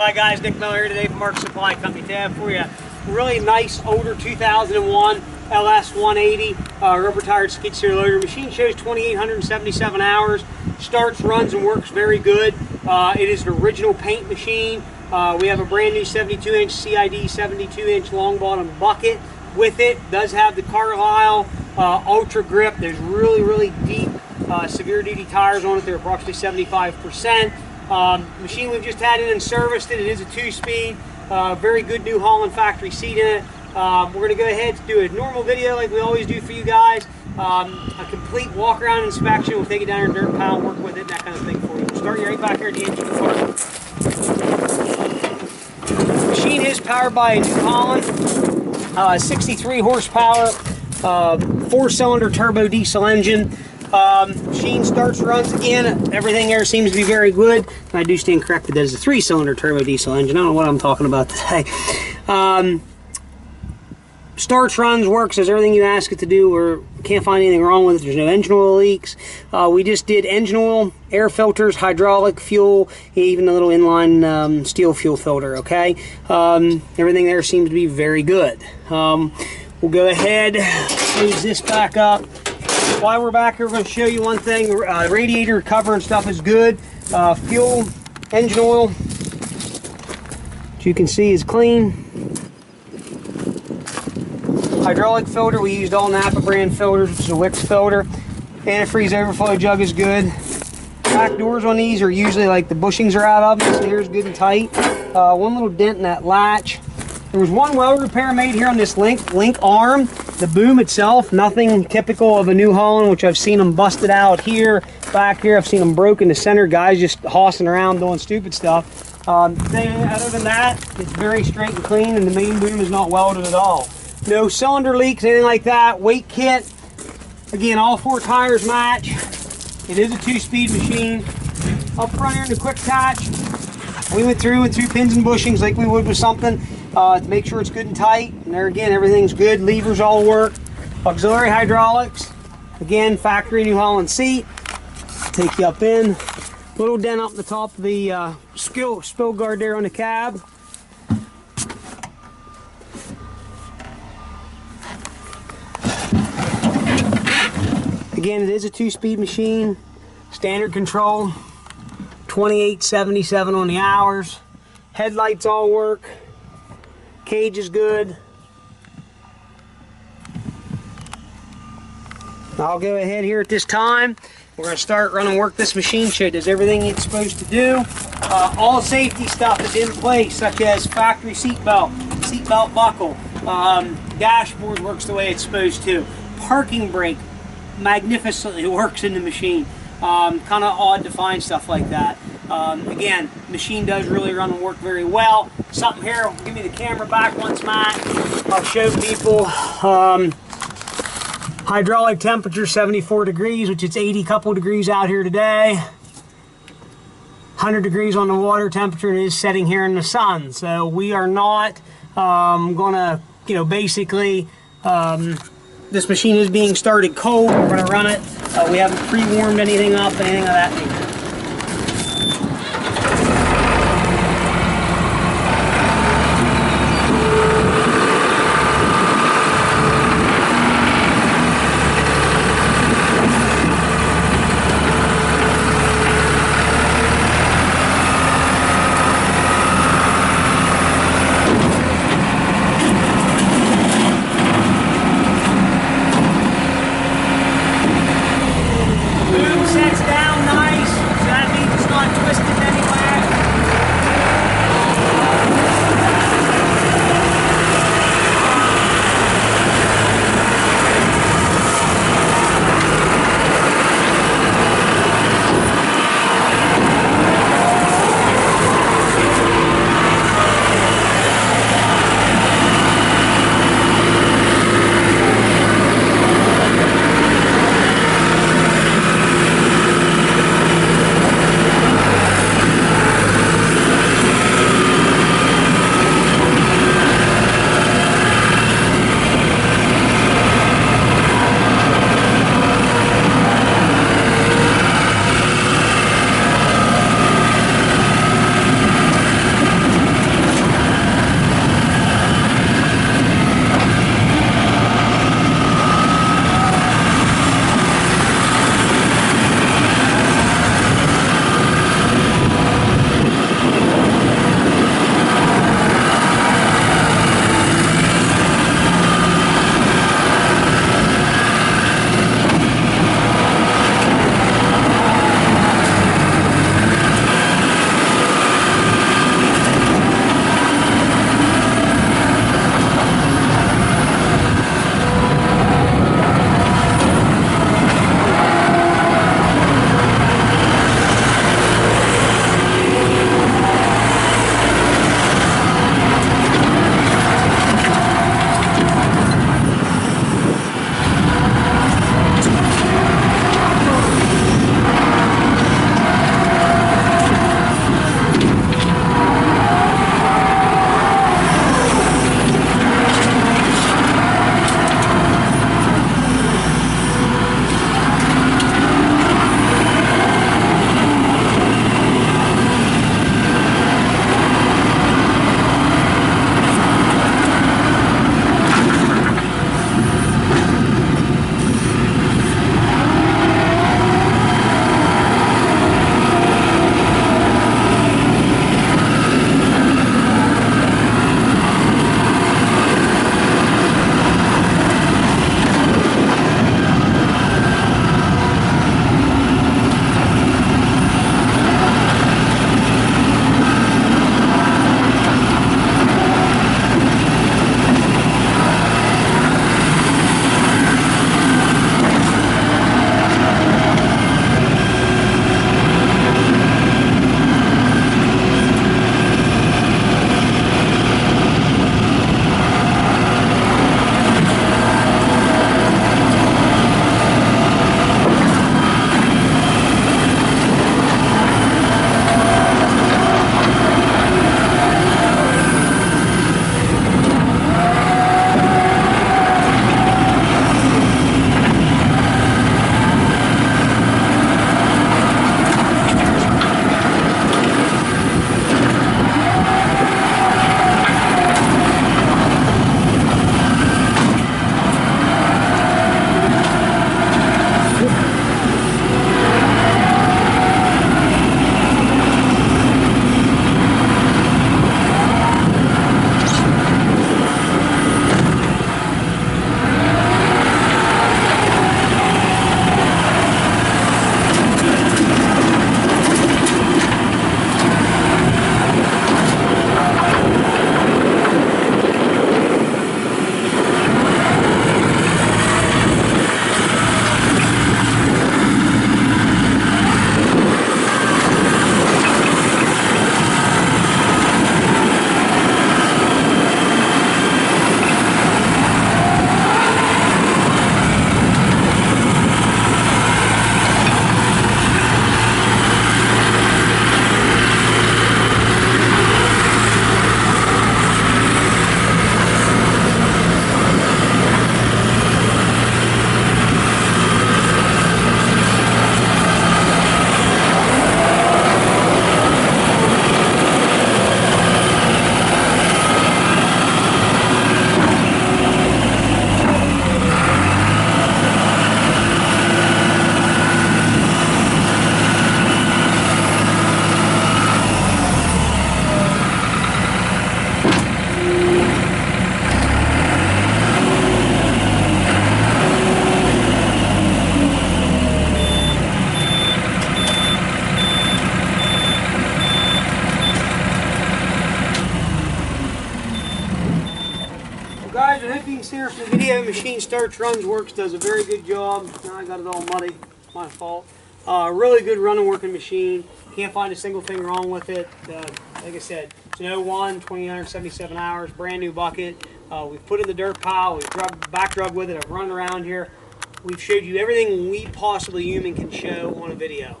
Hi guys, Nick Miller here today from Mark Supply Company. Today I have for you a really nice older 2001 LS180 rubber tired skid steer loader. Machine shows 2,877 hours. Starts, runs, and works very good. It is an original paint machine. We have a brand new 72-inch CID 72-inch long bottom bucket with it. Does have the Carlisle Ultra Grip. There's really deep severe duty tires on it. They're approximately 75%. Machine we've just had in and serviced it. It is a 2-speed, very good new Holland factory seat in it. We're going to go ahead and do a normal video like we always do for you guys. A complete walk around inspection. We'll take it down to dirt pile, work with it, that kind of thing for you. We'll start you right back here at the engine part. The machine is powered by a new Holland 63 horsepower 4-cylinder turbo diesel engine. Machine starts, runs again. Everything there seems to be very good. I do stand corrected. That is a 3-cylinder turbo diesel engine. I don't know what I'm talking about today. Starts, runs, works, does everything you ask it to do. We can't find anything wrong with it. There's no engine oil leaks. We just did engine oil, air filters, hydraulic fuel, even the little inline steel fuel filter. Okay, everything there seems to be very good. We'll go ahead, close this back up. While we're back here, we're going to show you one thing. Radiator cover and stuff is good. Fuel, engine oil, as you can see, is clean. Hydraulic filter, we used all Napa brand filters, which is a Wix filter. Antifreeze overflow jug is good. Back doors on these are usually like the bushings are out of them. This here is good and tight. One little dent in that latch. There was one weld repair made here on this link arm. The boom itself, nothing typical of a New Holland, which I've seen them busted out here, back here. I've seen them broken in the center. Guys just hossing around doing stupid stuff. Other than that, it's very straight and clean, and the main boom is not welded at all. No cylinder leaks, anything like that. Weight kit, again, all 4 tires match. It is a 2-speed machine. Up front here in the quick attach, we went through pins and bushings like we would with something to make sure it's good and tight. And there again, everything's good. Levers all work. Auxiliary hydraulics, again, factory New Holland seat. Take you up in. Little dent up the top of the spill guard there on the cab. Again, it is a 2-speed machine, standard control, 2877 on the hours. Headlights all work. Cage is good. I'll go ahead here at this time. We're going to start running work this machine. Show it does everything it's supposed to do. All safety stuff is in place, such as factory seatbelt buckle. Dashboard works the way it's supposed to. Parking brake magnificently works in the machine. Kind of odd to find stuff like that. Again, machine does really run and work very well. Something here, give me the camera back once, Matt. I'll show people. Hydraulic temperature 74 degrees, which it's 80 couple degrees out here today. 100 degrees on the water temperature, and it is setting here in the sun. So we are not gonna, basically, this machine is being started cold. We're going to run it. We haven't pre-warmed anything up, anything of that nature. Sets down nice. things here for the video. Machine starts, runs, works, does a very good job. Now I got it all muddy. It's my fault. Really good running, working machine. Can't find a single thing wrong with it. Like I said, it's an 01, 2,977 hours, brand new bucket. We've put in the dirt pile. We've back drug with it. I've run around here. We've showed you everything we possibly human can show on a video.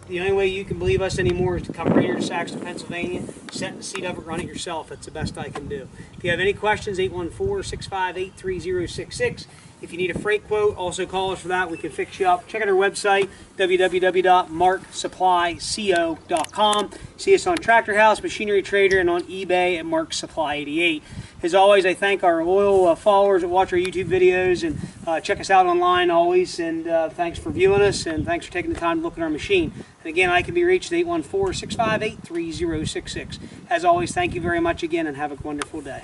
The only way you can believe us anymore is to come right here to Saxton, Pennsylvania, set in the seat of it, run it yourself. That's the best I can do. If you have any questions, 814-658-3066. If you need a freight quote, also call us for that. We can fix you up. Check out our website, www.marksupplyco.com. See us on Tractor House, Machinery Trader, and on eBay at Mark Supply 88. As always, I thank our loyal followers that watch our YouTube videos and check us out online always. And thanks for viewing us, and thanks for taking the time to look at our machine. And again, I can be reached at 814-658-3066. As always, thank you very much again, and have a wonderful day.